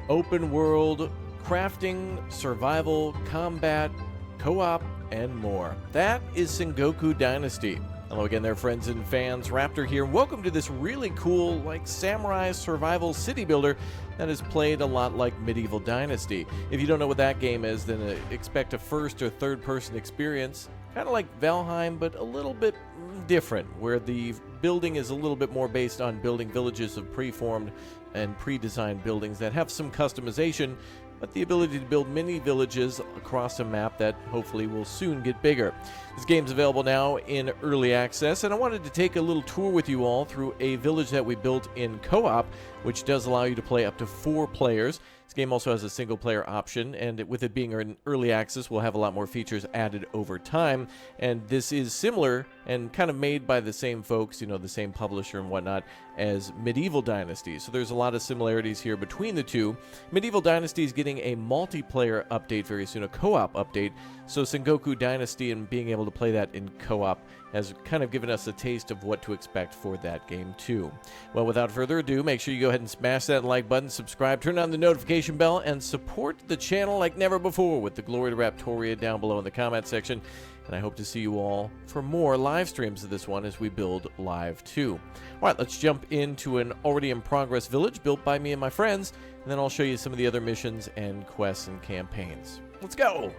open world, crafting, survival, combat, co-op, and more. That is Sengoku Dynasty. Hello again there, friends and fans. Raptor here. Welcome to this really cool, like, samurai survival city builder that is played a lot like Medieval Dynasty. If you don't know what that game is, then expect a first or third person experience, kind of like Valheim, but a little bit different, where the building is a little bit more based on building villages of preformed and pre-designed buildings that have some customization, but the ability to build mini villages across a map that hopefully will soon get bigger. This game's available now in early access, and I wanted to take a little tour with you all through a village that we built in co-op, which does allow you to play up to 4 players. This game also has a single-player option, and with it being in early access, we'll have a lot more features added over time. And this is similar and kind of made by the same folks, you know, the same publisher and whatnot, as Medieval Dynasty. So there's a lot of similarities here between the two. Medieval Dynasty is getting a multiplayer update very soon, a co-op update. So Sengoku Dynasty and being able to play that in co-op has kind of given us a taste of what to expect for that game too. Well, without further ado, make sure you go ahead and smash that like button, subscribe, turn on the notification bell, and support the channel like never before with the Glory to Raptoria down below in the comment section. And I hope to see you all for more live streams of this one as we build live too. Alright, let's jump into an already in progress village built by me and my friends, and then I'll show you some of the other missions and quests and campaigns. Let's go!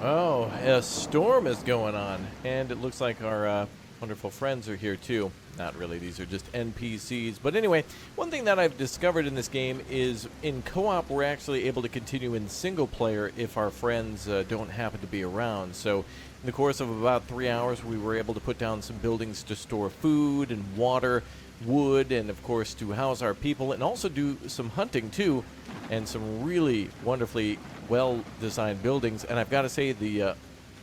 Oh, a storm is going on, and it looks like our wonderful friends are here too. Not really, these are just NPCs. But anyway, one thing that I've discovered in this game is in co-op we're actually able to continue in single player if our friends don't happen to be around. So in the course of about 3 hours we were able to put down some buildings to store food and water, wood, and of course to house our people, and also do some hunting too, and some really wonderfully well-designed buildings. And I've got to say the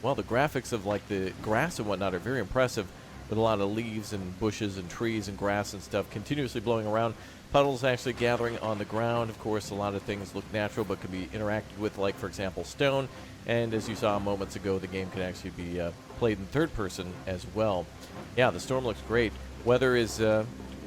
graphics of like the grass and whatnot are very impressive, with a lot of leaves and bushes and trees and grass and stuff continuously blowing around. Puddles actually gathering on the ground. Of course, a lot of things look natural but can be interacted with, like, for example, stone. And as you saw moments ago, the game can actually be played in third person as well. Yeah, the storm looks great. Weather is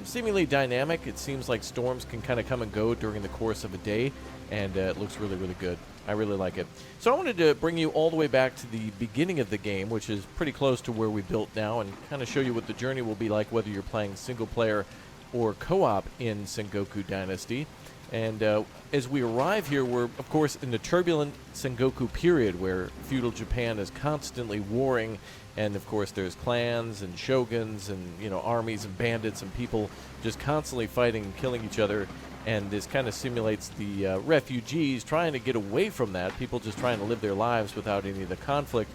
seemingly dynamic. It seems like storms can kind of come and go during the course of a day, and it looks really, really good. I really like it. So I wanted to bring you all the way back to the beginning of the game, which is pretty close to where we built now, and kind of show you what the journey will be like, whether you're playing single player or co-op in Sengoku Dynasty. And as we arrive here, we're, of course, in the turbulent Sengoku period, where feudal Japan is constantly warring, and of course there's clans and shoguns and, you know, armies and bandits and people just constantly fighting and killing each other. And this kind of simulates the refugees trying to get away from that, people just trying to live their lives without any of the conflict,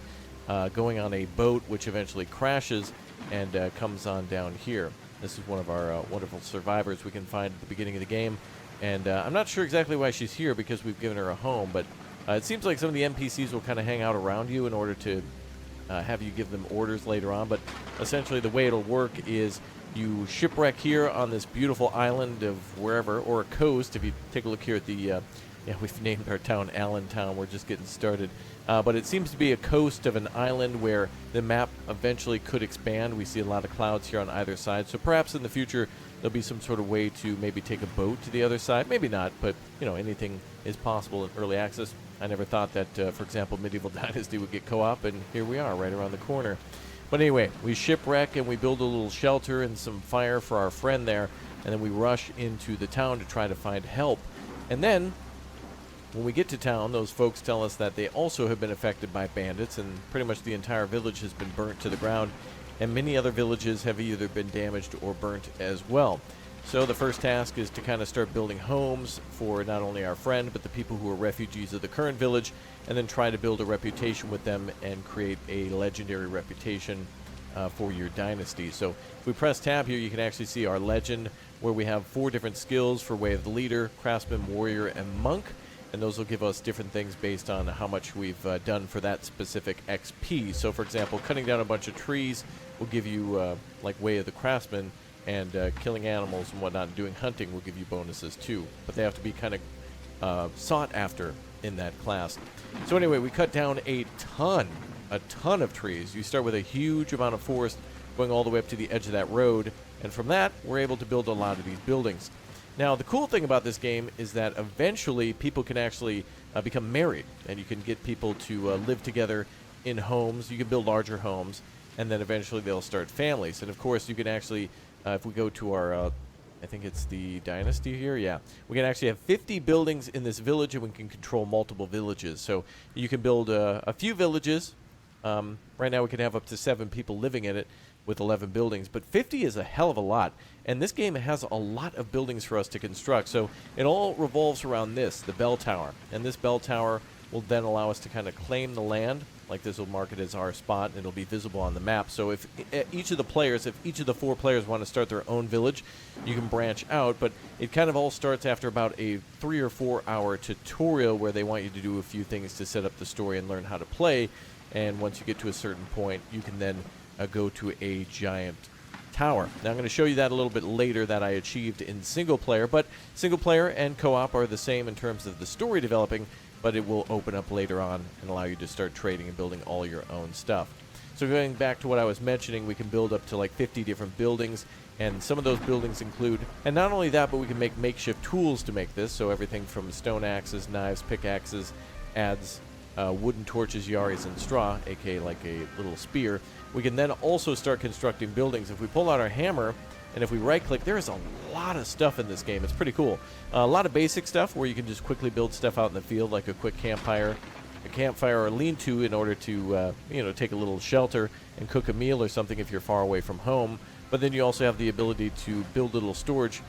going on a boat which eventually crashes and comes on down here. This is one of our wonderful survivors we can find at the beginning of the game. And I'm not sure exactly why she's here, because we've given her a home, but it seems like some of the NPCs will kind of hang out around you in order to have you give them orders later on. But essentially the way it'll work is you shipwreck here on this beautiful island of wherever, or a coast. If you take a look here at the, yeah, we've named our town Allentown, we're just getting started. But it seems to be a coast of an island where the map eventually could expand. We see a lot of clouds here on either side, so perhaps in the future there'll be some sort of way to maybe take a boat to the other side. Maybe not, but, you know, anything is possible in early access. I never thought that, for example, Medieval Dynasty would get co-op, and here we are right around the corner. But anyway, we shipwreck and we build a little shelter and some fire for our friend there, and then we rush into the town to try to find help. And then, when we get to town, those folks tell us that they also have been affected by bandits, and pretty much the entire village has been burnt to the ground, and many other villages have either been damaged or burnt as well. So the first task is to kind of start building homes for not only our friend, but the people who are refugees of the current village, and then try to build a reputation with them and create a legendary reputation for your dynasty. So if we press tab here, you can actually see our legend, where we have 4 different skills for way of the leader, craftsman, warrior, and monk. And those will give us different things based on how much we've done for that specific XP. So for example, cutting down a bunch of trees will give you like way of the craftsman, and killing animals and whatnot and doing hunting will give you bonuses too. But they have to be kind of sought after in that class. So anyway, we cut down a ton of trees. You start with a huge amount of forest going all the way up to the edge of that road, and from that we're able to build a lot of these buildings. Now, the cool thing about this game is that eventually people can actually become married, and you can get people to live together in homes. You can build larger homes, and then eventually they'll start families. And of course, you can actually, if we go to our, I think it's the Dynasty here, yeah, we can actually have 50 buildings in this village, and we can control multiple villages. So you can build a few villages. Right now we can have up to 7 people living in it with 11 buildings, but 50 is a hell of a lot. And this game has a lot of buildings for us to construct. So it all revolves around this, the bell tower. And this bell tower will then allow us to kind of claim the land. Like this will mark it as our spot, and it'll be visible on the map. So if each of the 4 players want to start their own village, you can branch out. But it kind of all starts after about a 3 or 4 hour tutorial where they want you to do a few things to set up the story and learn how to play. And once you get to a certain point, you can then go to a giant tower. Now I'm going to show you that a little bit later that I achieved in single player, but single player and co-op are the same in terms of the story developing, but it will open up later on and allow you to start trading and building all your own stuff. So going back to what I was mentioning, we can build up to like 50 different buildings, and some of those buildings include, and not only that, but we can make makeshift tools to make this, so everything from stone axes, knives, pickaxes, adze, wooden torches, yaris, and straw, aka like a little spear. We can then also start constructing buildings. If we pull out our hammer and if we right-click, there is a lot of stuff in this game. It's pretty cool. A lot of basic stuff where you can just quickly build stuff out in the field, like a quick campfire, or a lean-to in order to take a little shelter and cook a meal or something if you're far away from home. But then you also have the ability to build little storage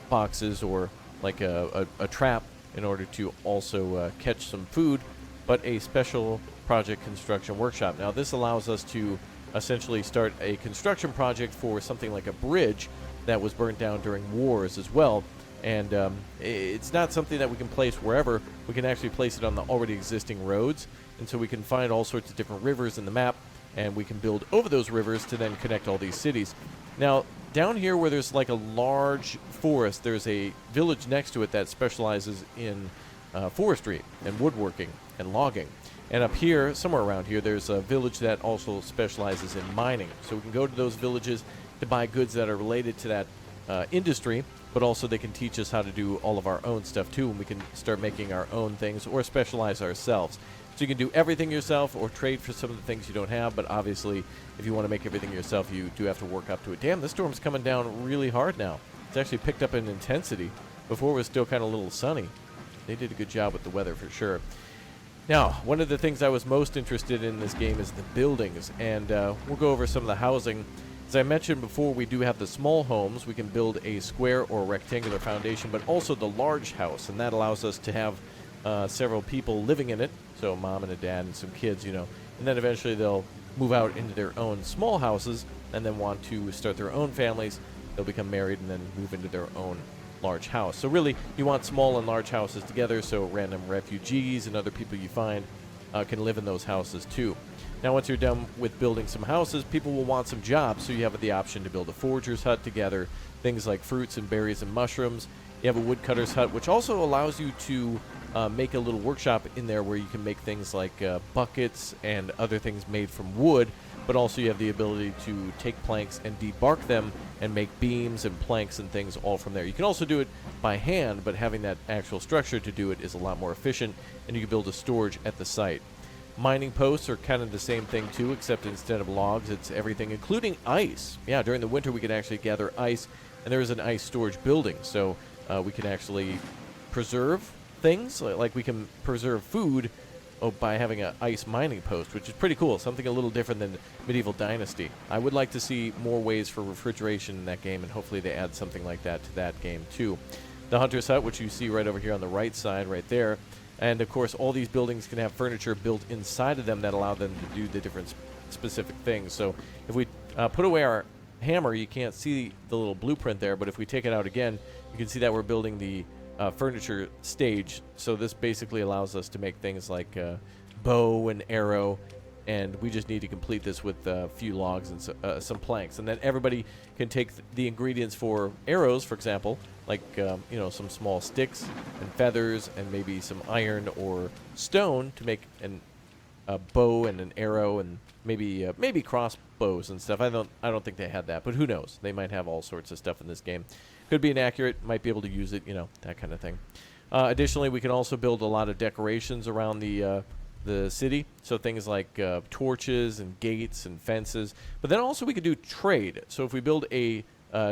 boxes or like a trap in order to also catch some food, but a special project construction workshop. Now this allows us to essentially start a construction project for something like a bridge that was burnt down during wars as well. And it's not something that we can place wherever. We can actually place it on the already existing roads. And so we can find all sorts of different rivers in the map, and we can build over those rivers to then connect all these cities. Now, down here where there's like a large forest, there's a village next to it that specializes in forestry and woodworking and logging. And up here, somewhere around here, there's a village that also specializes in mining. So we can go to those villages to buy goods that are related to that industry, but also they can teach us how to do all of our own stuff too, and we can start making our own things or specialize ourselves. So you can do everything yourself or trade for some of the things you don't have, but obviously if you want to make everything yourself, you do have to work up to it. Damn, this storm's coming down really hard now. It's actually picked up in intensity. Before it was still kind of a little sunny. They did a good job with the weather for sure. Now, one of the things I was most interested in this game is the buildings, and we'll go over some of the housing. As I mentioned before, we do have the small homes. We can build a square or rectangular foundation, but also the large house, and that allows us to have several people living in it, so a mom and a dad and some kids, and then eventually they'll move out into their own small houses and then want to start their own families. They'll become married and then move into their own large house. So really, you want small and large houses together, so random refugees and other people you find can live in those houses too. Now, once you're done with building some houses, people will want some jobs, so you have the option to build a forager's hut to gather things like fruits and berries and mushrooms. You have a woodcutter's hut, which also allows you to make a little workshop in there where you can make things like buckets and other things made from wood, but also you have the ability to take planks and debark them and make beams and planks and things all from there. You can also do it by hand, but having that actual structure to do it is a lot more efficient, and you can build a storage at the site. Mining posts are kind of the same thing too, except instead of logs, it's everything, including ice. Yeah, during the winter we can actually gather ice, and there is an ice storage building, so we can actually preserve things, like we can preserve food by having an ice mining post, which is pretty cool, something a little different than Medieval Dynasty. I would like to see more ways for refrigeration in that game, and hopefully they add something like that to that game too. The Hunter's Hut, which you see right over here on the right side right there, and of course all these buildings can have furniture built inside of them that allow them to do the different specific things. So if we put away our hammer, you can't see the little blueprint there, but if we take it out again, you can see that we're building the furniture stage. So this basically allows us to make things like bow and arrow, and we just need to complete this with a few logs and some planks, and then everybody can take the ingredients for arrows, for example, like some small sticks and feathers and maybe some iron or stone to make a bow and an arrow and maybe crossbows and stuff. I don't think they had that, but who knows? They might have all sorts of stuff in this game. Could be inaccurate. Might be able to use it. You know, that kind of thing. Additionally, we can also build a lot of decorations around the city, so things like torches and gates and fences. But then also we could do trade. So if we build a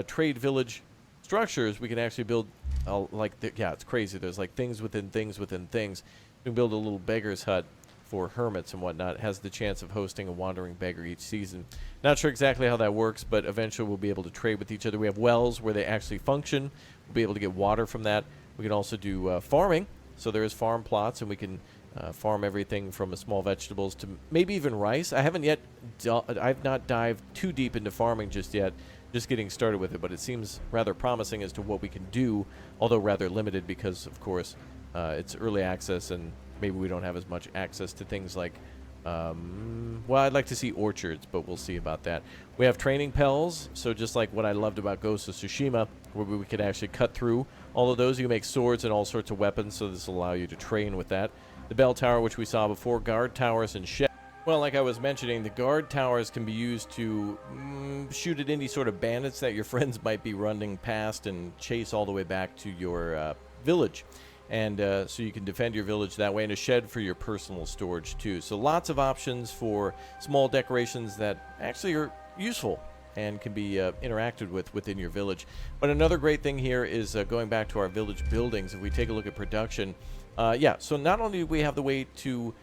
trade village structures, we can actually build yeah, it's crazy. There's like things within things within things. We can build a little beggar's hut for hermits and whatnot. It has the chance of hosting a wandering beggar each season. Not sure exactly how that works, but eventually we'll be able to trade with each other. We have wells where they actually function. We'll be able to get water from that. We can also do farming. So there is farm plots, and we can farm everything from small vegetables to maybe even rice. I've not dived too deep into farming just yet, just getting started with it, but it seems rather promising as to what we can do, although rather limited because, of course, it's early access and maybe we don't have as much access to things like, well, I'd like to see orchards, but we'll see about that. We have training pels, so just like what I loved about Ghost of Tsushima, where we could actually cut through all of those. You can make swords and all sorts of weapons, so this will allow you to train with that. The bell tower, which we saw before, guard towers, and sheds. Well, like I was mentioning, the guard towers can be used to shoot at any sort of bandits that your friends might be running past and chase all the way back to your village. And so you can defend your village that way, and a shed for your personal storage too. So lots of options for small decorations that actually are useful and can be interacted with within your village. But another great thing here is going back to our village buildings. If we take a look at production, yeah, so not only do we have the way to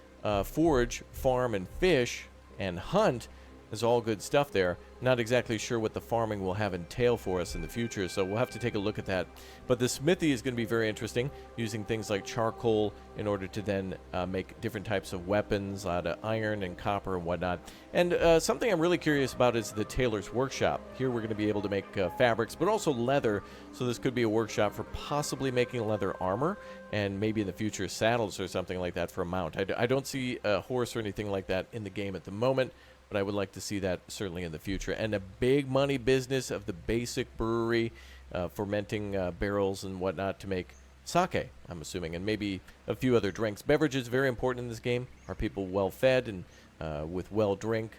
forage, farm, and fish, and hunt, there's all good stuff there. Not exactly sure what the farming will have entail for us in the future, so we'll have to take a look at that. But the smithy is going to be very interesting, using things like charcoal in order to then make different types of weapons out of iron and copper and whatnot. And something I'm really curious about is the tailor's workshop. Here we're going to be able to make fabrics, but also leather, so this could be a workshop for possibly making leather armor, and maybe in the future saddles or something like that for a mount. I don't see a horse or anything like that in the game at the moment, but I would like to see that certainly in the future. And a big money business of the basic brewery, fermenting barrels and whatnot to make sake, I'm assuming, and maybe a few other drinks. Beverages, very important in this game. Are people well fed and with well drink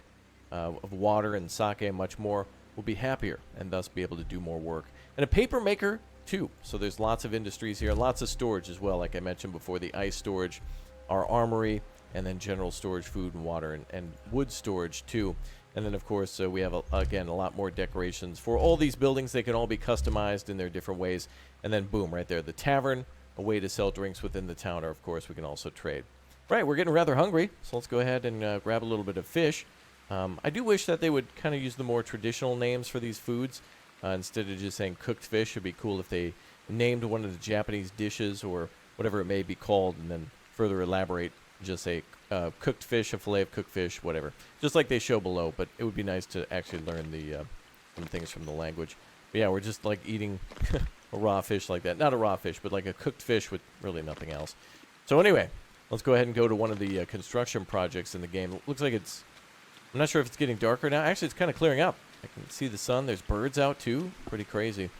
of water and sake and much more, will be happier and thus be able to do more work. And a paper maker too. So there's lots of industries here, lots of storage as well. Like I mentioned before, the ice storage, our armory, and then general storage, food and water, and wood storage too. And then, of course, we have, again, a lot more decorations for all these buildings. They can all be customized in their different ways. And then, boom, right there, the tavern, a way to sell drinks within the town, or, of course, we can also trade. Right, we're getting rather hungry, so let's go ahead and grab a little bit of fish. I do wish that they would kind of use the more traditional names for these foods. Instead of just saying cooked fish, it'd be cool if they named one of the Japanese dishes or whatever it may be called, and then further elaborate. Just say cooked fish, a fillet of cooked fish, whatever. Just like they show below, but it would be nice to actually learn some things from the language. But yeah, we're just like eating a raw fish like that. Not a raw fish, but like a cooked fish with really nothing else. So anyway, let's go ahead and go to one of the construction projects in the game. It looks like it's, I'm not sure if it's getting darker now. Actually, it's kind of clearing up. I can see the sun. There's birds out too. Pretty crazy.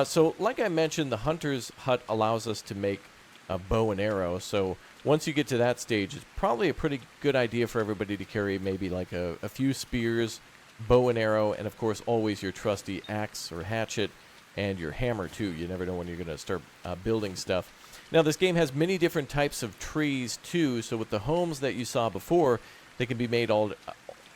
So like I mentioned, the hunter's hut allows us to make a bow and arrow. So once you get to that stage, it's probably a pretty good idea for everybody to carry maybe like a few spears, bow and arrow, and of course always your trusty axe or hatchet and your hammer too. You never know when you're going to start building stuff. Now this game has many different types of trees too, so with the homes that you saw before, they can be made all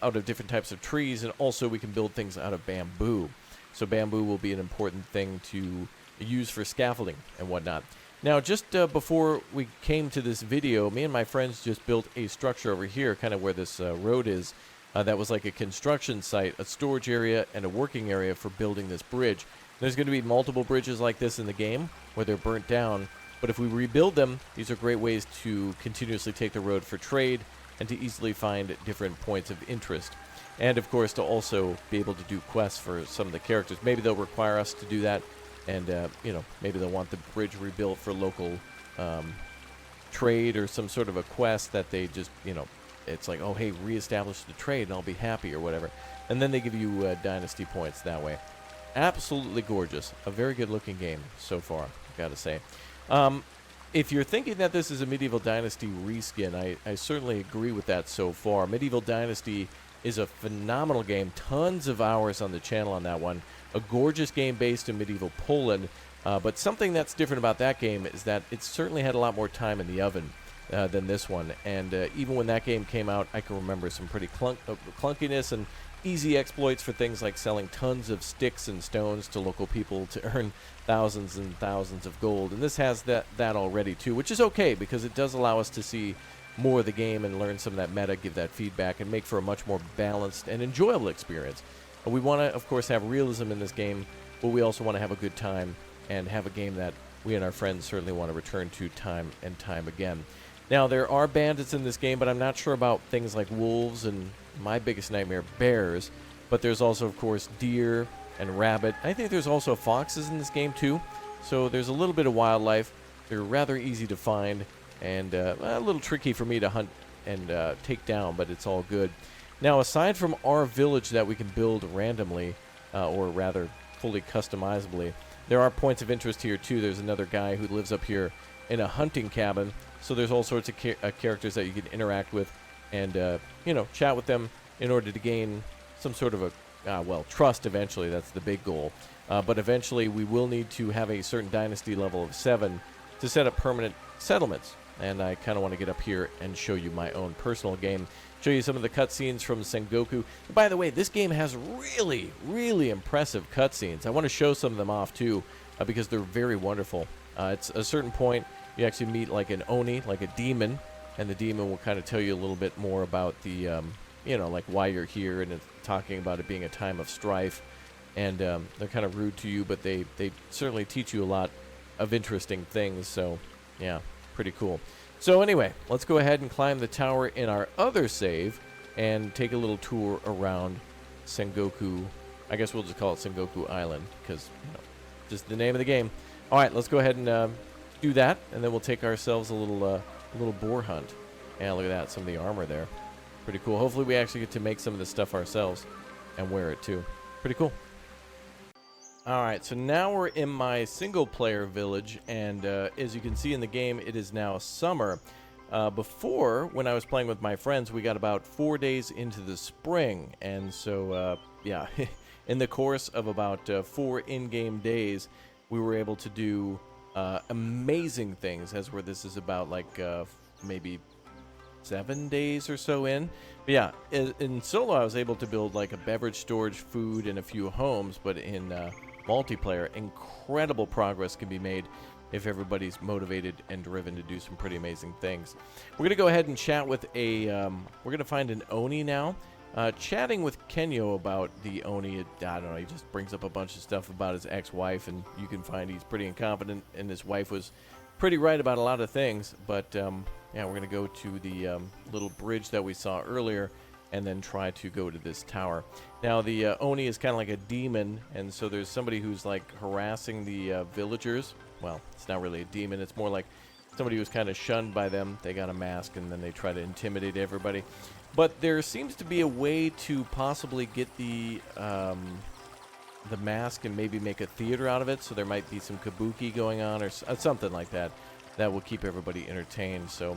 out of different types of trees, and also we can build things out of bamboo. So bamboo will be an important thing to use for scaffolding and whatnot. Now, just before we came to this video, me and my friends just built a structure over here, kind of where this road is, that was like a construction site, a storage area, and a working area for building this bridge. There's going to be multiple bridges like this in the game, where they're burnt down, but if we rebuild them, these are great ways to continuously take the road for trade and to easily find different points of interest. And, of course, to also be able to do quests for some of the characters. Maybe they'll require us to do that. And, you know, maybe they'll want the bridge rebuilt for local trade or some sort of a quest that they just, you know, it's like, oh, hey, reestablish the trade and I'll be happy or whatever. And then they give you Dynasty points that way. Absolutely gorgeous. A very good looking game so far, I've got to say. If you're thinking that this is a Medieval Dynasty reskin, I certainly agree with that so far. Medieval Dynasty is a phenomenal game. Tons of hours on the channel on that one. A gorgeous game based in medieval Poland. But something that's different about that game is that it certainly had a lot more time in the oven than this one. And even when that game came out, I can remember some pretty clunkiness and easy exploits for things like selling tons of sticks and stones to local people to earn thousands and thousands of gold. And this has that already too, which is okay because it does allow us to see more of the game and learn some of that meta, give that feedback, and make for a much more balanced and enjoyable experience. We want to, of course, have realism in this game, but we also want to have a good time and have a game that we and our friends certainly want to return to time and time again. Now, there are bandits in this game, but I'm not sure about things like wolves and, my biggest nightmare, bears. But there's also, of course, deer and rabbit. I think there's also foxes in this game, too. So there's a little bit of wildlife. They're rather easy to find and a little tricky for me to hunt and take down, but it's all good. Now, aside from our village that we can build randomly, or rather fully customizably, there are points of interest here, too. There's another guy who lives up here in a hunting cabin. So there's all sorts of characters that you can interact with and, chat with them in order to gain some sort of a, trust eventually. That's the big goal. But eventually we will need to have a certain dynasty level of 7 to set up permanent settlements. And I kind of want to get up here and show you my own personal game. Show you some of the cutscenes from Sengoku. By the way, this game has really, really impressive cutscenes. I want to show some of them off, too, because they're very wonderful. It's a certain point, you actually meet like an Oni, like a demon, and the demon will kind of tell you a little bit more about the, like why you're here, and it's talking about it being a time of strife. And they're kind of rude to you, but they certainly teach you a lot of interesting things. So, yeah, pretty cool. So anyway, let's go ahead and climb the tower in our other save and take a little tour around Sengoku. I guess we'll just call it Sengoku Island because, just the name of the game. All right, let's go ahead and do that, and then we'll take ourselves a little boar hunt. Yeah, look at that, some of the armor there. Pretty cool. Hopefully we actually get to make some of this stuff ourselves and wear it too. Pretty cool. All right, so now we're in my single-player village, and as you can see in the game, it is now summer. Before, when I was playing with my friends, we got about 4 days into the spring, and so, in the course of about 4 in-game days, we were able to do amazing things, as where this is about, like, maybe 7 days or so in. But yeah, in solo, I was able to build, like, a beverage storage, food, and a few homes, but in multiplayer, incredible progress can be made if everybody's motivated and driven to do some pretty amazing things. We're going to go ahead and chat with we're going to find an Oni now. Chatting with Kenyo about the Oni, I don't know, he just brings up a bunch of stuff about his ex-wife, and you can find he's pretty incompetent, and his wife was pretty right about a lot of things. But, yeah, we're going to go to the little bridge that we saw earlier, and then try to go to this tower. Now, the Oni is kind of like a demon, and so there's somebody who's, like, harassing the villagers. Well, it's not really a demon. It's more like somebody who's kind of shunned by them. They got a mask, and then they try to intimidate everybody. But there seems to be a way to possibly get the mask and maybe make a theater out of it, so there might be some kabuki going on or something like that that will keep everybody entertained. So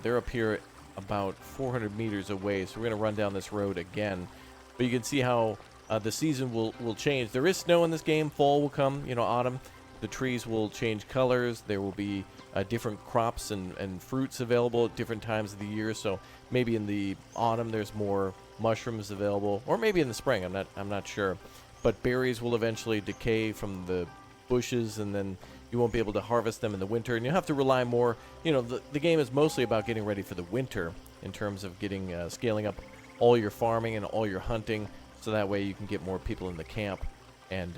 they're up here about 400 meters away, so we're going to run down this road again. But you can see how the season will change. There is snow in this game. Fall will come, autumn. The trees will change colors. There will be different crops and fruits available at different times of the year. So maybe in the autumn there's more mushrooms available, or maybe in the spring. I'm not sure. But berries will eventually decay from the bushes, and then you won't be able to harvest them in the winter, and you'll have to rely more. The game is mostly about getting ready for the winter in terms of getting scaling up all your farming and all your hunting, so that way you can get more people in the camp and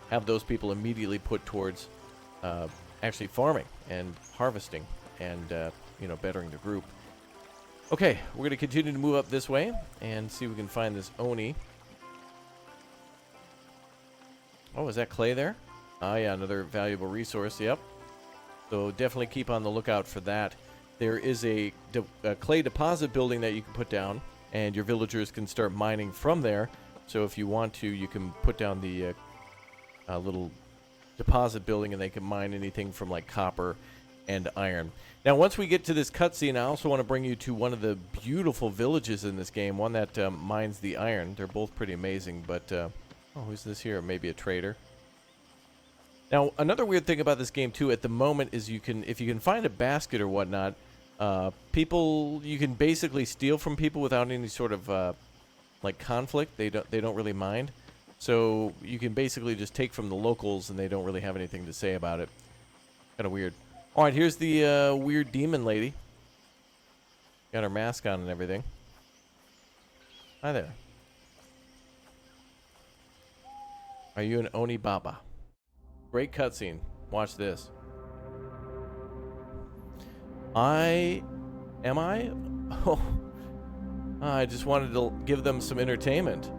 have those people immediately put towards actually farming and harvesting and bettering the group. Okay, we're going to continue to move up this way and see if we can find this Oni. Oh, is that clay there? Ah, yeah, another valuable resource, yep. So definitely keep on the lookout for that. There is a clay deposit building that you can put down, and your villagers can start mining from there. So if you want to, you can put down the little deposit building, and they can mine anything from like copper and iron. Now, once we get to this cutscene, I also want to bring you to one of the beautiful villages in this game, one that mines the iron. They're both pretty amazing, but oh, who's this here? Maybe a trader. Now, another weird thing about this game too, at the moment, is if you can find a basket or whatnot, you can basically steal from people without any sort of like conflict. They don't really mind. So you can basically just take from the locals, and they don't really have anything to say about it. Kind of weird. All right, here's the weird demon lady. Got her mask on and everything. Hi there. Are you an Oni Baba? Great cutscene. Watch this. Am I? Oh, I just wanted to give them some entertainment.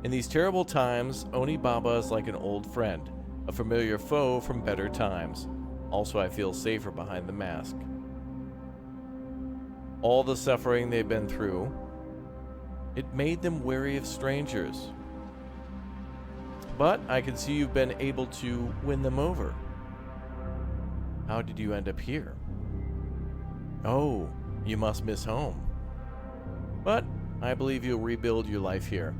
In these terrible times, Oni Baba is like an old friend, a familiar foe from better times. Also, I feel safer behind the mask. All the suffering they've been through, it made them wary of strangers. But I can see you've been able to win them over. How did you end up here? Oh, you must miss home. But I believe you'll rebuild your life here.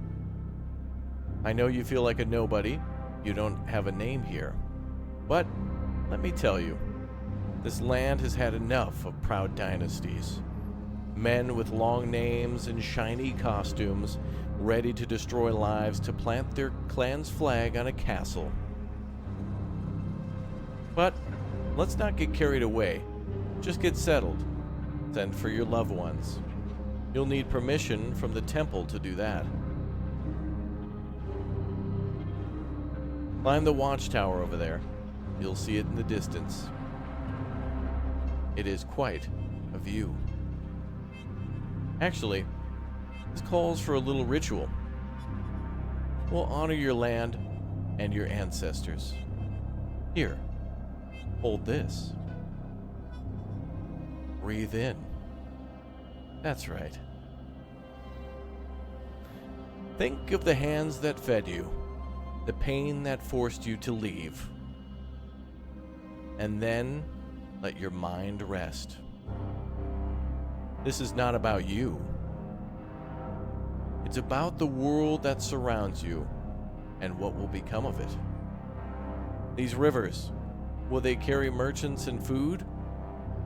I know you feel like a nobody. You don't have a name here. But let me tell you, this land has had enough of proud dynasties. Men with long names and shiny costumes, ready to destroy lives to plant their clan's flag on a castle. But let's not get carried away. Just get settled. Send for your loved ones. You'll need permission from the temple to do that. Climb the watchtower over there. You'll see it in the distance. It is quite a view. Actually, this calls for a little ritual. We'll honor your land and your ancestors. Here, hold this. Breathe in. That's right. Think of the hands that fed you, the pain that forced you to leave. And then let your mind rest. This is not about you. It's about the world that surrounds you and what will become of it. These rivers, will they carry merchants and food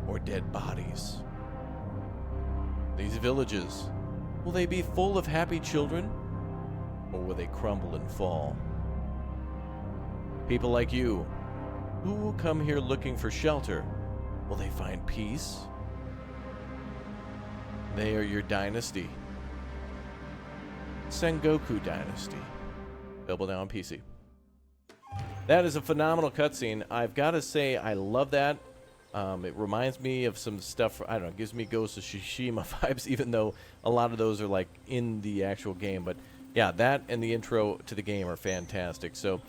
or dead bodies? These villages, will they be full of happy children or will they crumble and fall? People like you, who will come here looking for shelter, will they find peace? They are your dynasty. Sengoku Dynasty. Available now on PC. That is a phenomenal cutscene. I've got to say, I love that. It reminds me of some stuff, I don't know, it gives me Ghost of Tsushima vibes, even though a lot of those are like in the actual game. But yeah, that and the intro to the game are fantastic. So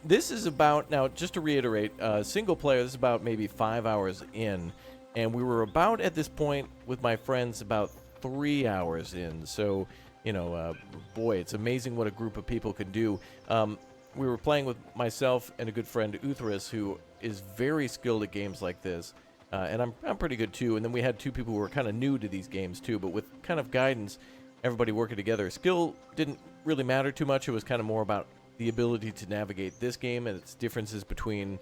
this is about, now just to reiterate, single player, this is about maybe 5 hours in. And we were about at this point with my friends about 3 hours in. So, you know, boy, it's amazing what a group of people can do. We were playing with myself and a good friend, Uthras, who is very skilled at games like this. And I'm pretty good too. And then we had two people who were kind of new to these games too. But with kind of guidance, everybody working together. Skill didn't really matter too much. It was kind of more about the ability to navigate this game and its differences between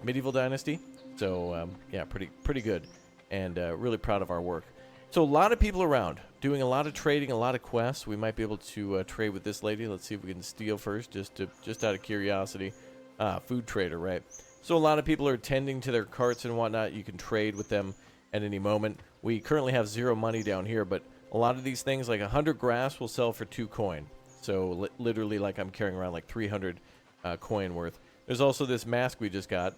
Medieval Dynasty. So, yeah, pretty good. And really proud of our work. So a lot of people around, doing a lot of trading, a lot of quests. We might be able to trade with this lady. Let's see if we can steal first, just out of curiosity. Food trader, right? So a lot of people are tending to their carts and whatnot. You can trade with them at any moment. We currently have 0 money down here, but a lot of these things, like 100 grass, will sell for 2 coin. So literally, like I'm carrying around like 300 coin worth. There's also this mask we just got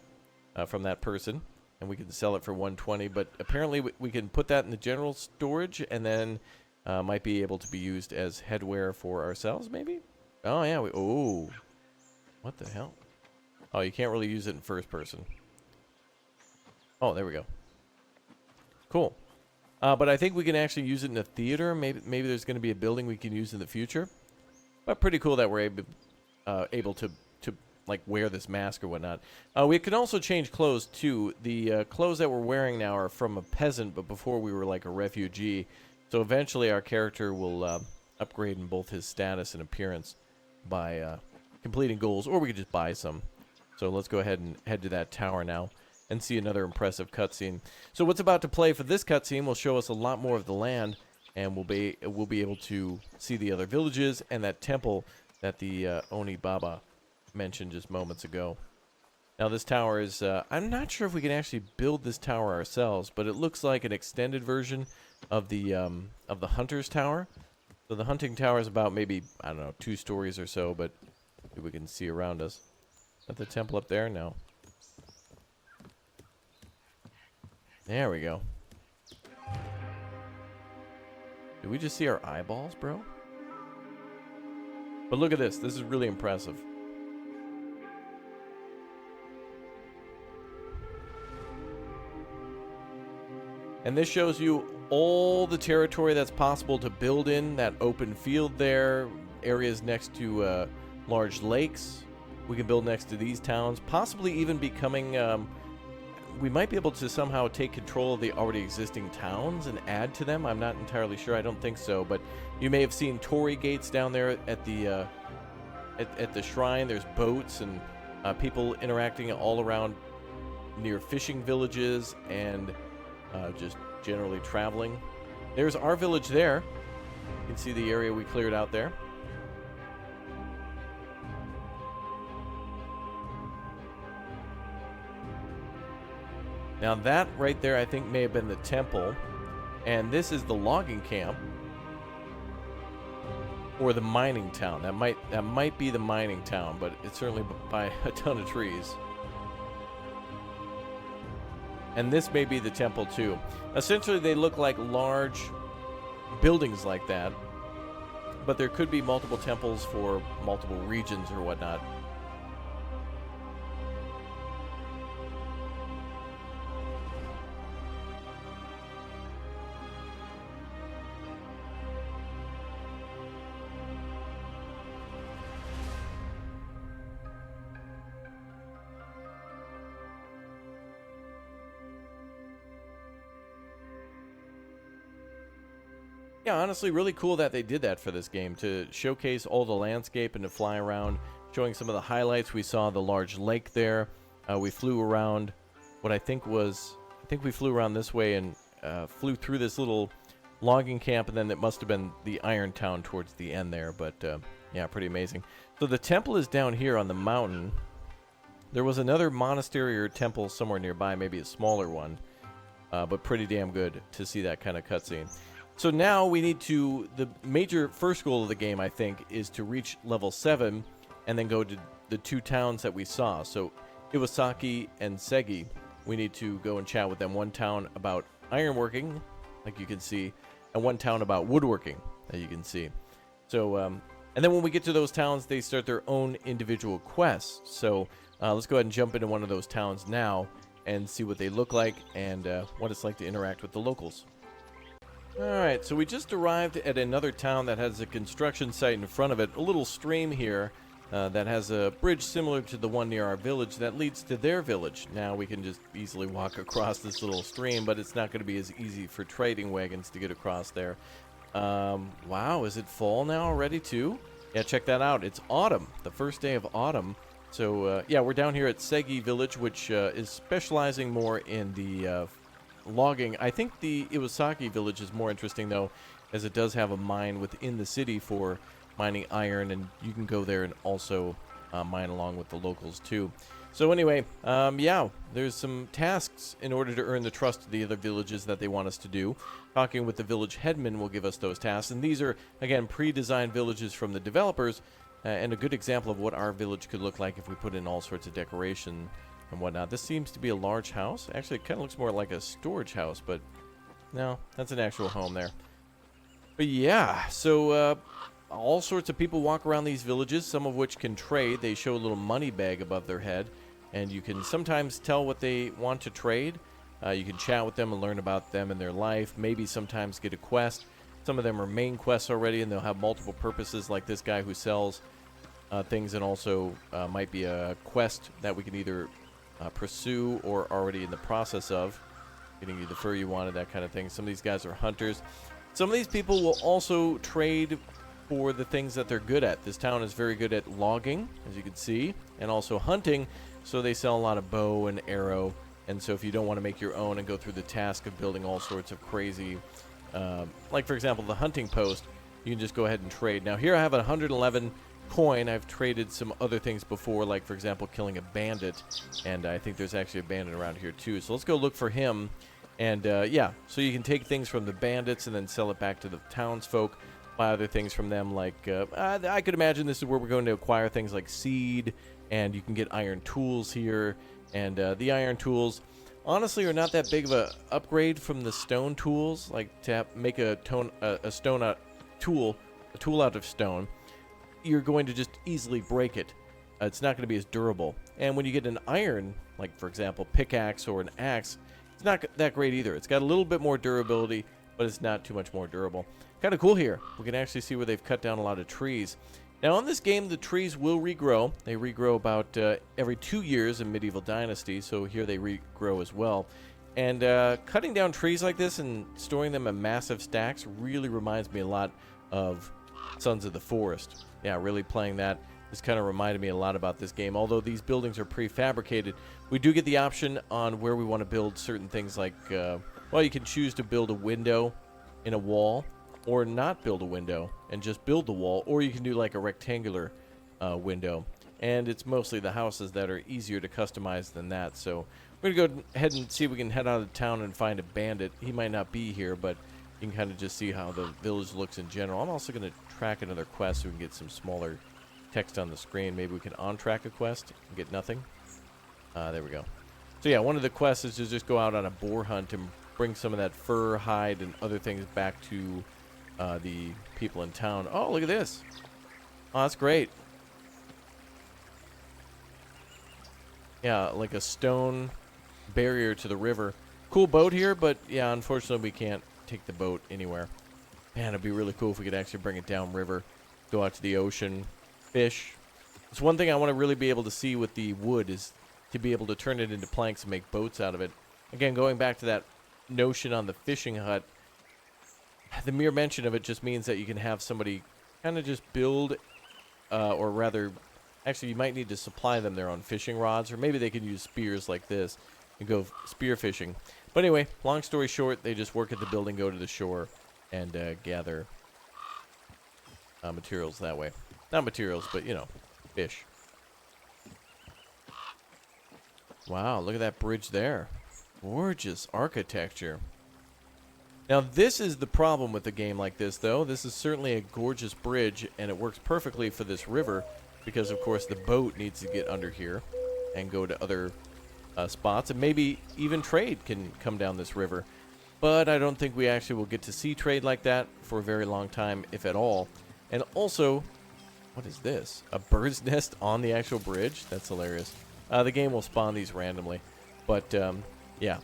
from that person. And we can sell it for 120, but apparently we can put that in the general storage and then might be able to be used as headwear for ourselves, maybe? Oh, yeah. Oh, what the hell? Oh, you can't really use it in first person. Oh, there we go. Cool. But I think we can actually use it in a theater. Maybe there's going to be a building we can use in the future. But pretty cool that we're able to like wear this mask or whatnot. We can also change clothes too. The clothes that we're wearing now are from a peasant, but before we were like a refugee. So eventually our character will upgrade in both his status and appearance by completing goals, or we could just buy some. So let's go ahead and head to that tower now and see another impressive cutscene. So what's about to play for this cutscene will show us a lot more of the land, and we'll be able to see the other villages and that temple that the Oni Baba mentioned just moments ago. Now this tower is, I'm not sure if we can actually build this tower ourselves, but it looks like an extended version of the Hunter's Tower. So the hunting tower is about maybe, I don't know, 2 stories or so, but we can see around us. Is that the temple up there? No. There we go. Did we just see our eyeballs, bro? But look at this. This is really impressive. And this shows you all the territory that's possible to build in, that open field there, areas next to large lakes. We can build next to these towns, possibly even becoming... we might be able to somehow take control of the already existing towns and add to them. I'm not entirely sure. I don't think so. But you may have seen torii gates down there at the shrine. There's boats and people interacting all around near fishing villages and just generally traveling. There's our village there. You can see the area we cleared out there. Now that right there I think may have been the temple, and this is the logging camp or the mining town. That might be the mining town, but it's certainly by a ton of trees. And this may be the temple too. Essentially they look like large buildings like that, but there could be multiple temples for multiple regions or whatnot. Yeah, honestly, really cool that they did that for this game, to showcase all the landscape and to fly around, showing some of the highlights. We saw the large lake there. We flew around what I think we flew around this way and flew through this little logging camp, and then it must have been the Iron Town towards the end there. But yeah, pretty amazing. So the temple is down here on the mountain. There was another monastery or temple somewhere nearby, maybe a smaller one, but pretty damn good to see that kind of cutscene. So now we need to, the major first goal of the game, I think, is to reach level 7 and then go to the 2 towns that we saw. So Iwasaki and Segi, we need to go and chat with them. One town about ironworking, like you can see, and one town about woodworking, that you can see. So, and then when we get to those towns, they start their own individual quests. So let's go ahead and jump into one of those towns now and see what they look like and what it's like to interact with the locals. Alright, so we just arrived at another town that has a construction site in front of it, a little stream here that has a bridge similar to the one near our village that leads to their village. Now we can just easily walk across this little stream, but it's not going to be as easy for trading wagons to get across there. Wow, is it fall now already too? Yeah, check that out. It's autumn, the first day of autumn. So yeah, we're down here at Segi village, which is specializing more in the logging. I think the Iwasaki village is more interesting though, as it does have a mine within the city for mining iron, and you can go there and also mine along with the locals too. So anyway, yeah, there's some tasks in order to earn the trust of the other villages that they want us to do. Talking with the village headman will give us those tasks, and these are again pre-designed villages from the developers, and a good example of what our village could look like if we put in all sorts of decoration and whatnot. This seems to be a large house. Actually, it kind of looks more like a storage house, but no, that's an actual home there. But yeah, so all sorts of people walk around these villages, some of which can trade. They show a little money bag above their head, and you can sometimes tell what they want to trade. You can chat with them and learn about them and their life, maybe sometimes get a quest. Some of them are main quests already, and they'll have multiple purposes, like this guy who sells things, and also might be a quest that we can either pursue or already in the process of getting you the fur you wanted, that kind of thing. Some of these guys are hunters. Some of these people will also trade for the things that they're good at. This town is very good at logging, as you can see, and also hunting, so they sell a lot of bow and arrow. And so if you don't want to make your own and go through the task of building all sorts of crazy, like for example the hunting post, you can just go ahead and trade. Now here I have 111 coin. I've traded some other things before, like for example killing a bandit, and I think there's actually a bandit around here too. So let's go look for him. And yeah, so you can take things from the bandits and then sell it back to the townsfolk, buy other things from them, like I could imagine this is where we're going to acquire things like seed, and you can get iron tools here. And the iron tools honestly are not that big of a upgrade from the stone tools. Like to make a tool out of stone, you're going to just easily break it. It's not going to be as durable. And when you get an iron, like for example pickaxe or an axe, it's not that great either. It's got a little bit more durability, but it's not too much more durable. Kind of cool here. We can actually see where they've cut down a lot of trees. Now on this game, the trees will regrow. They regrow about every 2 years in Medieval Dynasty, so here they regrow as well. And cutting down trees like this and storing them in massive stacks really reminds me a lot of Sons of the Forest. Yeah, really playing that. This kind of reminded me a lot about this game. Although these buildings are prefabricated, we do get the option on where we want to build certain things like, well, you can choose to build a window in a wall, or not build a window and just build the wall, or you can do like a rectangular window. And it's mostly the houses that are easier to customize than that. So we're going to go ahead and see if we can head out of town and find a bandit. He might not be here, but you can kind of just see how the village looks in general. I'm also going to track another quest so we can get some smaller text on the screen. Maybe we can on-track a quest and get nothing. There we go. So yeah, one of the quests is to just go out on a boar hunt and bring some of that fur, hide, and other things back to the people in town. Oh, look at this. Oh, that's great. Yeah, like a stone barrier to the river. Cool boat here, but yeah, unfortunately we can't take the boat anywhere. Man, it'd be really cool if we could actually bring it down river, go out to the ocean, fish. It's one thing I want to really be able to see with the wood is to be able to turn it into planks and make boats out of it. Again, going back to that notion on the fishing hut, the mere mention of it just means that you can have somebody kind of just build, or rather, actually you might need to supply them their own fishing rods, or maybe they can use spears like this and go spear fishing. But anyway, long story short, they just work at the building, go to the shore, and gather materials that way. Not materials, but, you know, fish. Wow, look at that bridge there. Gorgeous architecture. Now, this is the problem with a game like this, though. This is certainly a gorgeous bridge, and it works perfectly for this river because, of course, the boat needs to get under here and go to other spots, and maybe even trade can come down this river. But I don't think we actually will get to see trade like that for a very long time, if at all. And also, what is this? A bird's nest on the actual bridge? That's hilarious. The game will spawn these randomly. But, yeah.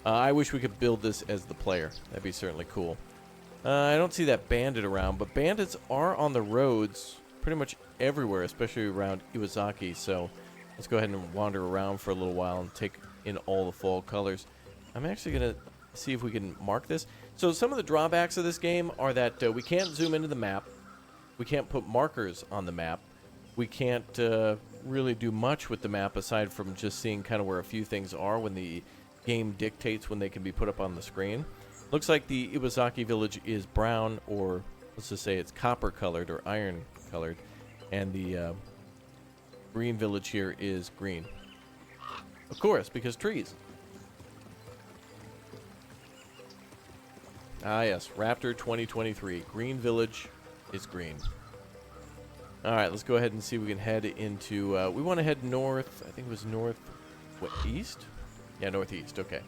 I wish we could build this as the player. That'd be certainly cool. I don't see that bandit around, but bandits are on the roads pretty much everywhere, especially around Iwazaki. So let's go ahead and wander around for a little while and take in all the fall colors. I'm actually going to see if we can mark this. So some of the drawbacks of this game are that we can't zoom into the map. We can't put markers on the map. We can't really do much with the map aside from just seeing kind of where a few things are when the game dictates when they can be put up on the screen. Looks like the Iwazaki village is brown, or let's just say it's copper colored or iron colored, and the green village here is green. Of course, because trees. Ah yes, Raptor 2023. Green village is green. Alright, let's go ahead and see if we can head into... we want to head north. I think it was north... What, east? Yeah, northeast. Okay.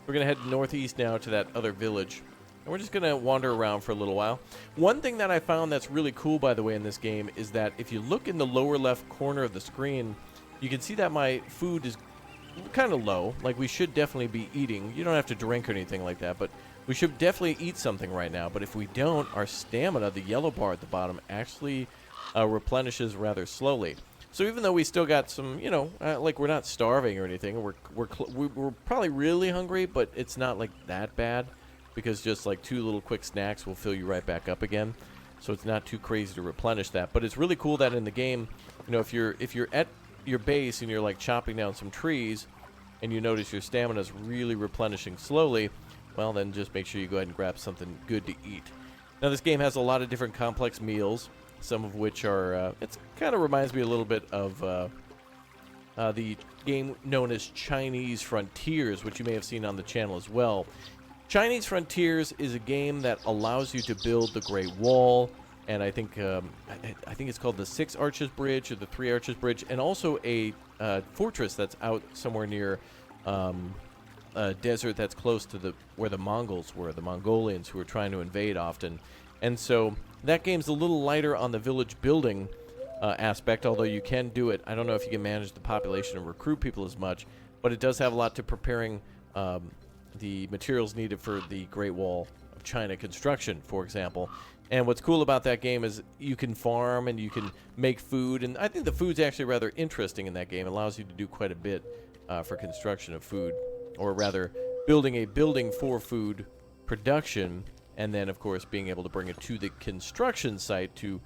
We're going to head northeast now to that other village. And we're just going to wander around for a little while. One thing that I found that's really cool, by the way, in this game is that if you look in the lower left corner of the screen, you can see that my food is kind of low. Like, we should definitely be eating. You don't have to drink or anything like that, but we should definitely eat something right now. But if we don't, our stamina, the yellow bar at the bottom, actually replenishes rather slowly. So even though we still got some, you know, like we're not starving or anything, we're probably really hungry, but it's not like that bad, because just like 2 little quick snacks will fill you right back up again. So it's not too crazy to replenish that. But it's really cool that in the game, you know, if you're at your base and you're like chopping down some trees, and you notice your stamina is really replenishing slowly, well, then just make sure you go ahead and grab something good to eat. Now, this game has a lot of different complex meals, some of which are, it kind of reminds me a little bit of the game known as Chinese Frontiers, which you may have seen on the channel as well. Chinese Frontiers is a game that allows you to build the Great Wall, and I think it's called the 6 Arches Bridge or the 3 Arches Bridge, and also a fortress that's out somewhere near a desert that's close to where the Mongols were, the Mongolians who were trying to invade often. And so that game's a little lighter on the village building aspect, although you can do it. I don't know if you can manage the population and recruit people as much, but it does have a lot to preparing the materials needed for the Great Wall of China construction, for example. And what's cool about that game is you can farm and you can make food, and I think the food's actually rather interesting in that game. It allows you to do quite a bit for construction of food, or rather building a building for food production, and then of course being able to bring it to the construction site to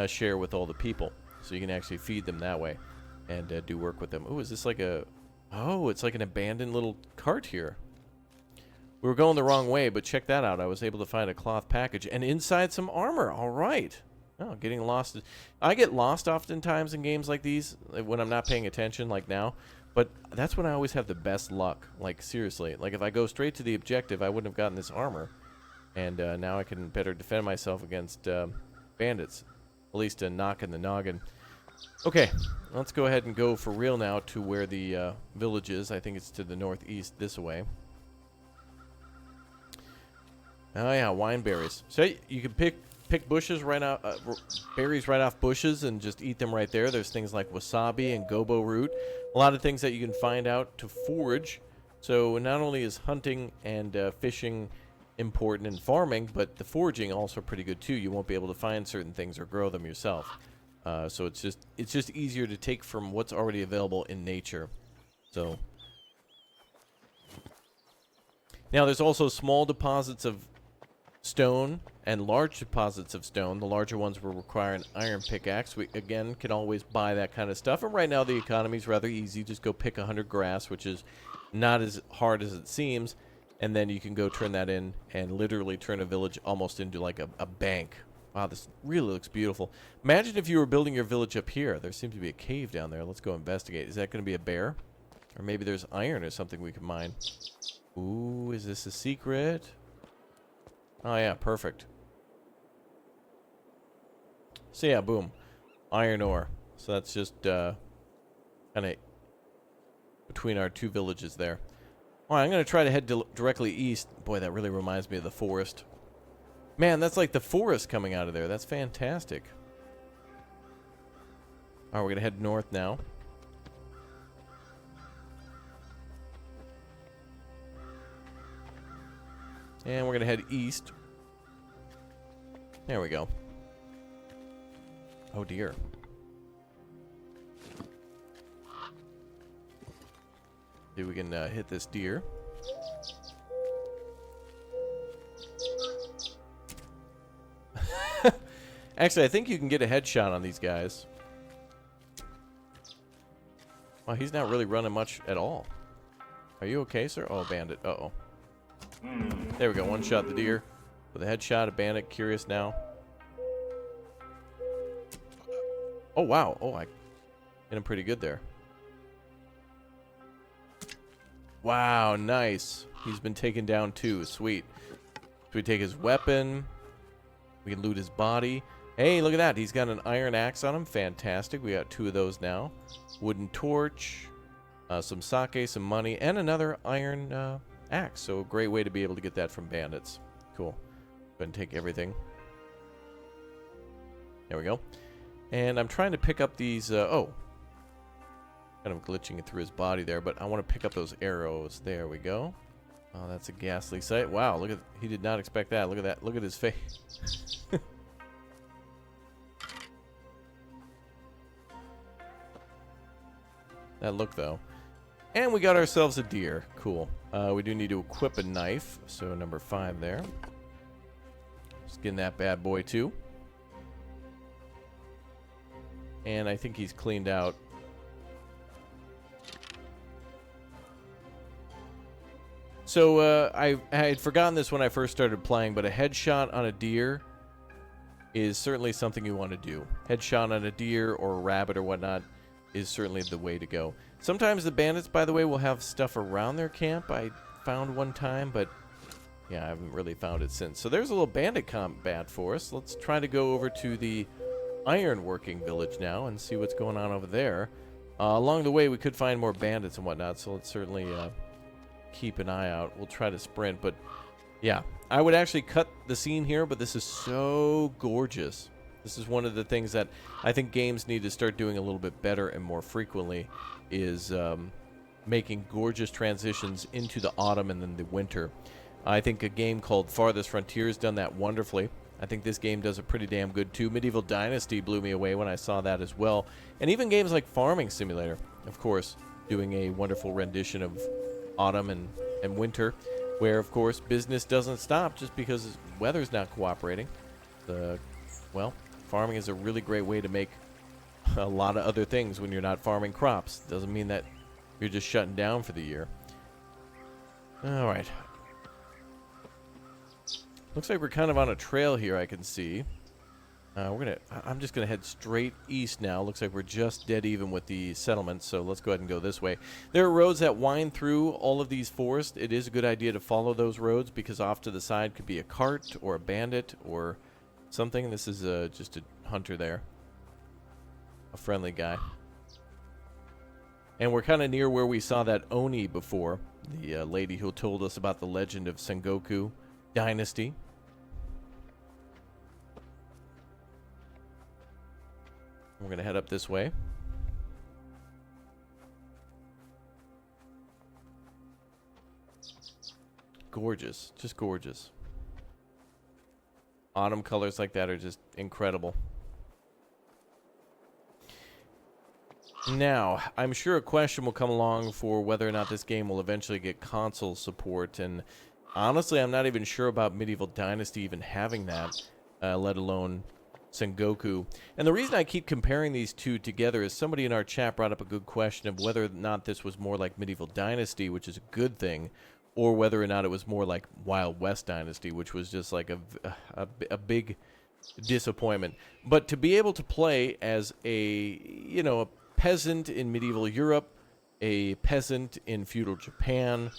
share with all the people, so you can actually feed them that way and do work with them. Oh, is this like it's like an abandoned little cart here. We were going the wrong way, but check that out. I was able to find a cloth package and inside some armor. All right. Oh, getting lost. I get lost oftentimes in games like these when I'm not paying attention, like now. But that's when I always have the best luck. Like, seriously. Like, if I go straight to the objective, I wouldn't have gotten this armor. And now I can better defend myself against bandits. At least a knock in the noggin. Okay, let's go ahead and go for real now to where the village is. I think it's to the northeast this way. Oh yeah, wine berries. So you can pick bushes right out, berries right off bushes and just eat them right there. There's things like wasabi and gobo root. A lot of things that you can find out to forage. So not only is hunting and fishing important and farming, but the foraging also pretty good too. You won't be able to find certain things or grow them yourself. So it's just easier to take from what's already available in nature. So now there's also small deposits of stone and large deposits of stone. The larger ones will require an iron pickaxe. We again can always buy that kind of stuff, and right now the economy is rather easy. Just go pick 100 grass, which is not as hard as it seems, and then you can go turn that in and literally turn a village almost into like a bank. Wow, this really looks beautiful. Imagine if you were building your village up here. There seems to be a cave down there. Let's go investigate. Is that going to be a bear? Or maybe there's iron or something we can mine. Ooh, is this a secret? Oh yeah, perfect. So yeah, boom. Iron ore. So that's just kind of between our two villages there. Alright, I'm going to try to head directly east. Boy, that really reminds me of the forest. Man, that's like the forest coming out of there. That's fantastic. Alright, we're going to head north now. And we're going to head east. There we go. Oh dear. See if we can hit this deer. Actually, I think you can get a headshot on these guys. Wow, he's not really running much at all. Are you okay, sir? Oh, bandit. Uh-oh. There we go. One shot the deer with a headshot. A bandit. Curious now. Oh, wow. Oh, I hit him pretty good there. Wow, nice. He's been taken down too. Sweet. So we take his weapon. We can loot his body. Hey, look at that. He's got an iron axe on him. Fantastic. We got 2 of those now. Wooden torch. Some sake, some money, and another iron axe. So a great way to be able to get that from bandits. Cool. Go ahead and take everything. There we go. And I'm trying to pick up these... oh. Kind of glitching it through his body there, but I want to pick up those arrows. There we go. Oh, that's a ghastly sight. Wow, look at... He did not expect that. Look at that. Look at his face. that look, though. And we got ourselves a deer. Cool. We do need to equip a knife, so number 5 there. Skin that bad boy, too. And I think he's cleaned out. So I had forgotten this when I first started playing, but a headshot on a deer is certainly something you want to do. Headshot on a deer or a rabbit or whatnot is certainly the way to go. Sometimes the bandits, by the way, will have stuff around their camp. I found one time, but yeah, I haven't really found it since. So there's a little bandit combat for us. Let's try to go over to the ironworking village now and see what's going on over there. Along the way, we could find more bandits and whatnot, so let's certainly keep an eye out. We'll try to sprint, but yeah, I would actually cut the scene here, but this is so gorgeous. This is one of the things that I think games need to start doing a little bit better and more frequently, is making gorgeous transitions into the autumn and then the winter. I think a game called Farthest Frontier has done that wonderfully. I think this game does it pretty damn good too. Medieval Dynasty blew me away when I saw that as well. And even games like Farming Simulator, of course, doing a wonderful rendition of autumn and winter, where, of course, business doesn't stop just because weather's not cooperating. Well, farming is a really great way to make a lot of other things when you're not farming crops. Doesn't mean that you're just shutting down for the year. All right. Looks like we're kind of on a trail here, I can see. I'm just gonna head straight east now. Looks like we're just dead even with the settlements, so let's go ahead and go this way. There are roads that wind through all of these forests. It is a good idea to follow those roads because off to the side could be a cart or a bandit or something. This is just a hunter there, a friendly guy. And we're kind of near where we saw that Oni before, the lady who told us about the legend of Sengoku Dynasty. We're going to head up this way. Gorgeous. Just gorgeous. Autumn colors like that are just incredible. Now, I'm sure a question will come along for whether or not this game will eventually get console support. And honestly, I'm not even sure about Medieval Dynasty even having that, let alone Sengoku. And the reason I keep comparing these two together is somebody in our chat brought up a good question of whether or not this was more like Medieval Dynasty, which is a good thing, or whether or not it was more like Wild West Dynasty, which was just like a big disappointment. But to be able to play as a peasant in medieval Europe, a peasant in feudal Japan,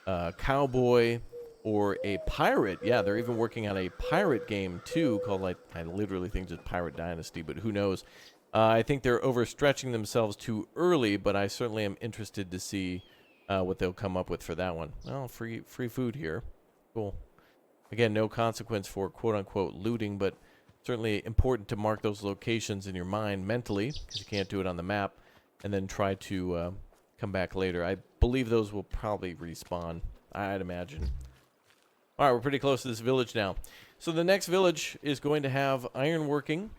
a cowboy, or a pirate. Yeah, they're even working on a pirate game too, called, like, I literally think just Pirate Dynasty, but who knows. I think they're overstretching themselves too early, but I certainly am interested to see what they'll come up with for that one. Well, free food here. Cool. Again, no consequence for quote-unquote looting, but certainly important to mark those locations in your mind mentally, because you can't do it on the map, and then try to come back later. I believe those will probably respawn, I'd imagine. All right, we're pretty close to this village now. So the next village is going to have ironworking,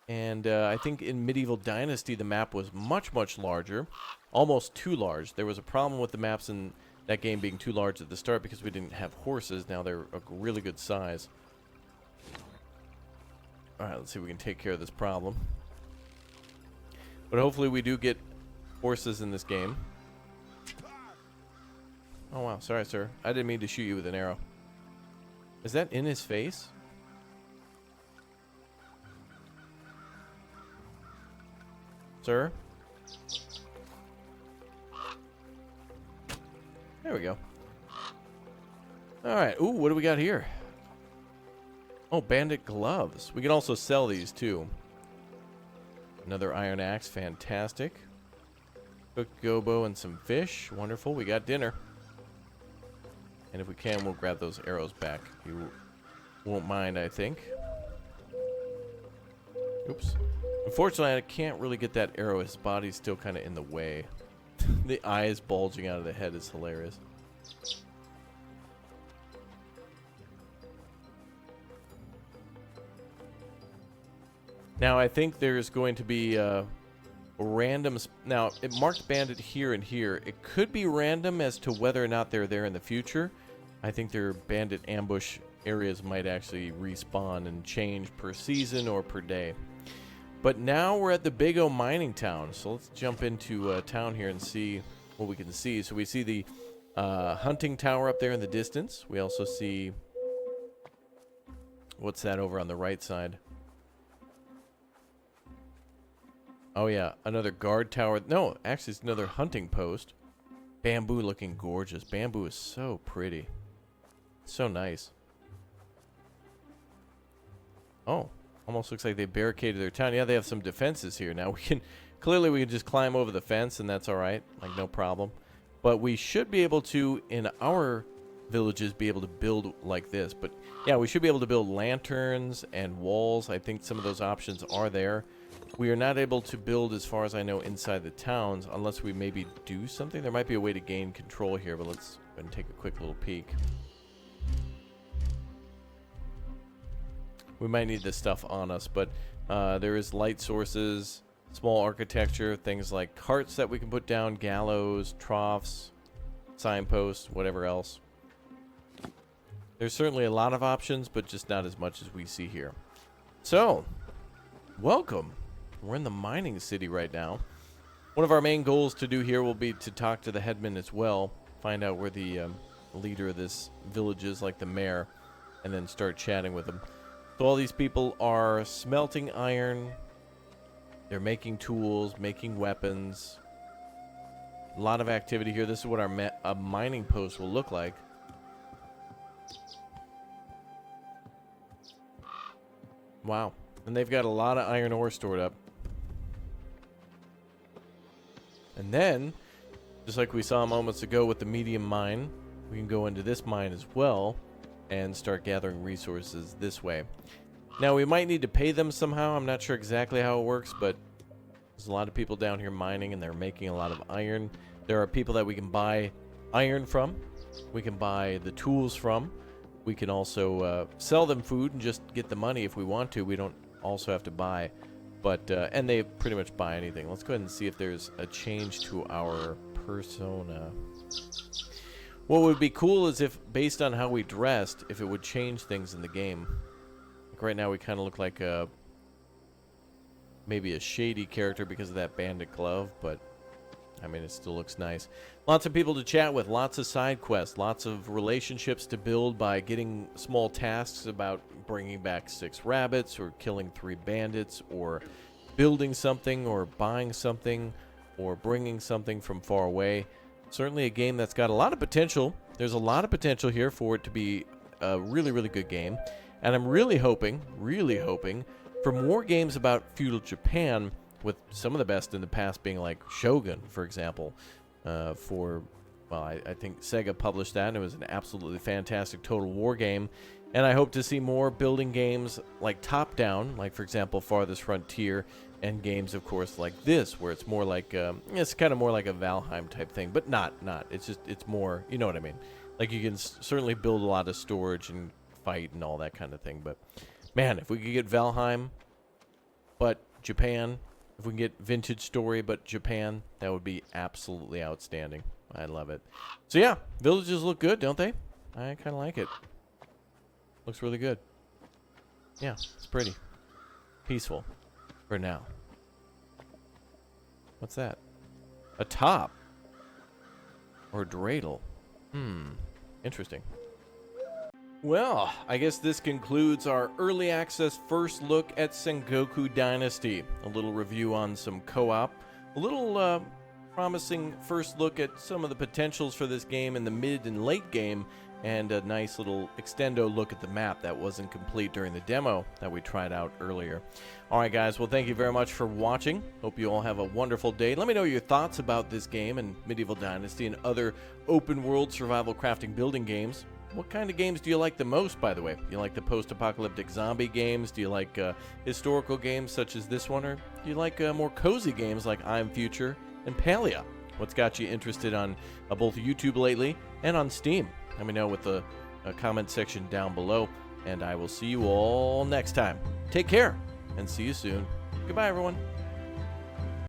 and I think in Medieval Dynasty the map was much, much larger, almost too large. There was a problem with the maps in that game being too large at the start because we didn't have horses. Now they're a really good size. All right, let's see if we can take care of this problem. But hopefully we do get horses in this game. Oh, wow. Sorry, sir. I didn't mean to shoot you with an arrow. Is that in his face? Sir? There we go. Alright. Ooh, what do we got here? Oh, bandit gloves. We can also sell these, too. Another iron axe. Fantastic. Cooked gobo and some fish. Wonderful. We got dinner. And if we can, we'll grab those arrows back. You won't mind, I think. Oops. Unfortunately, I can't really get that arrow. His body's still kind of in the way. The eyes bulging out of the head is hilarious. Now, I think there's going to be random. Now, it marked bandit here and here. It could be random as to whether or not they're there in the future. I think their bandit ambush areas might actually respawn and change per season or per day. But now we're at the Big O mining town. So let's jump into town here and see what we can see. So we see the hunting tower up there in the distance. We also see... What's that over on the right side? Oh, yeah. Another guard tower. No, actually, it's another hunting post. Bamboo looking gorgeous. Bamboo is so pretty. So nice. Oh, almost looks like they barricaded their town. Yeah, they have some defenses here. Now, we can... Clearly, we can just climb over the fence, and that's all right. Like, no problem. But we should be able to, in our villages, be able to build like this. But, yeah, we should be able to build lanterns and walls. I think some of those options are there. We are not able to build, as far as I know, inside the towns unless we maybe do something. There might be a way to gain control here, but let's go ahead and take a quick little peek. We might need this stuff on us, but there is light sources, small architecture, things like carts that we can put down, gallows, troughs, signposts, whatever else. There's certainly a lot of options, but just not as much as we see here. So, welcome. We're in the mining city right now. One of our main goals to do here will be to talk to the headman as well, find out where the leader of this village is, like the mayor, and then start chatting with him. So all these people are smelting iron, they're making tools, making weapons. A lot of activity here. This is what our a mining post will look like. Wow. And they've got a lot of iron ore stored up. And then, just like we saw moments ago with the medium mine, we can go into this mine as well and start gathering resources this way. Now, we might need to pay them somehow. I'm not sure exactly how it works, but there's a lot of people down here mining, and they're making a lot of iron. There are people that we can buy iron from. We can buy the tools from. We can also sell them food and just get the money if we want to. We don't also have to buy. But, and they pretty much buy anything. Let's go ahead and see if there's a change to our persona. What would be cool is if, based on how we dressed, if it would change things in the game. Like right now we kind of look like maybe a shady character because of that bandit glove, but I mean, it still looks nice. Lots of people to chat with, lots of side quests, lots of relationships to build by getting small tasks about bringing back 6 rabbits or killing 3 bandits or building something or buying something or bringing something from far away. Certainly a game that's got a lot of potential. There's a lot of potential here for it to be a really, really good game. And I'm really hoping for more games about feudal Japan, with some of the best in the past being like Shogun, for example. I think Sega published that, and it was an absolutely fantastic Total War game. And I hope to see more building games like top-down, like, for example, Farthest Frontier, and games, of course, like this, where it's more like, it's kind of more like a Valheim type thing, but not. It's more, you know what I mean. Like, you can certainly build a lot of storage and fight and all that kind of thing, but, man, if we could get Valheim, but Japan, if we can get Vintage Story, but Japan, that would be absolutely outstanding. I love it. So, yeah, villages look good, don't they? I kind of like it. Looks really good. Yeah, it's pretty. Peaceful. For now. What's that? A top? Or a dreidel? Interesting. Well, I guess this concludes our early access first look at Sengoku Dynasty. A little review on some co-op. A little promising first look at some of the potentials for this game in the mid and late game. And a nice little extendo look at the map that wasn't complete during the demo that we tried out earlier. Alright guys, well thank you very much for watching. Hope you all have a wonderful day. Let me know your thoughts about this game and Medieval Dynasty and other open world survival crafting building games. What kind of games do you like the most, by the way? Do you like the post-apocalyptic zombie games? Do you like historical games such as this one? Or do you like more cozy games like I'm Future and Palia? What's got you interested on both YouTube lately and on Steam? Let me know with the comment section down below, and I will see you all next time. Take care, and see you soon. Goodbye, everyone.